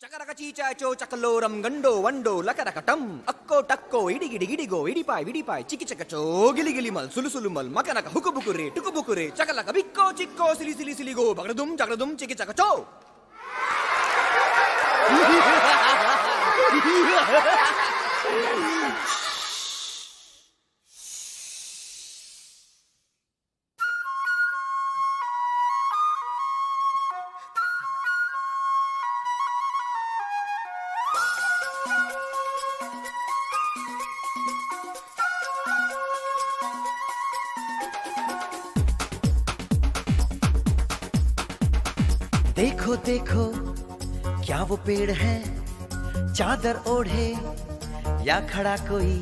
చకరక చీచాచో చకలోరం గండో వండో లకరకటం అక్కో టక్కో ఇడిగిడి గిడిగో ఇడిపాయ్ విడిపాయ్ చికి చకచో గిలిగిలి మల్ సులుసులు మల్ మకనక హుకుబుకురే టుకుబుకురే చకలక బిక్కో చిక్కో సిలి సిలి సిలిగో బగడదుం జగడదుం చికి చకచో देखो देखो क्या वो पेड़ है चादर ओढ़े या खड़ा कोई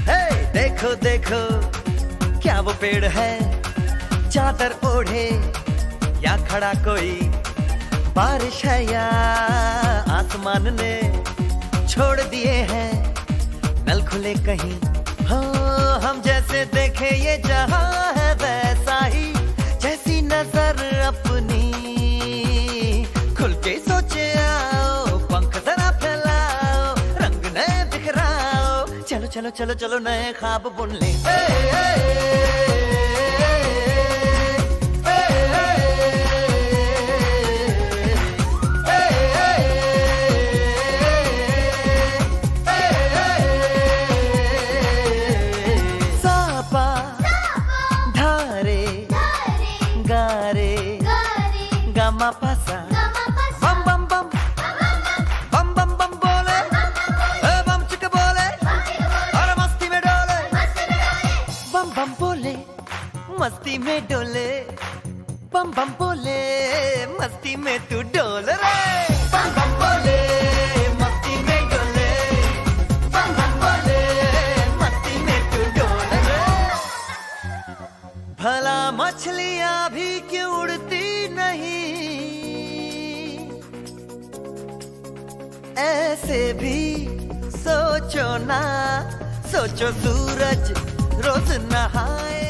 हे देखो देखो क्या वो पेड़ है चादर ओढ़े या खड़ा कोई बारिश है या आसमान ने छोड़ दिए हैं नल खुले कहीं हाँ हम जैसे देखे ये जहां है वैसा ही जैसी नजर अपनी खुल के सोचे आओ पंख जरा फैलाओ रंग नए बिखराओ चलो चलो चलो चलो नए ख्वाब बुन ले गारे गामा पासा बम बम बम बम बम बम बोले बम चिक बोले और मस्ती में डोले बम बम बोले मस्ती में डोले बम बम बोले मस्ती में तू डोल रे बम बम बोले मस्ती में डोले बम बम बोले मस्ती में तू डोल रे भला मछलियां भी क्यों उड़ती नहीं ऐसे भी सोचो ना सोचो सूरज रोज नहाए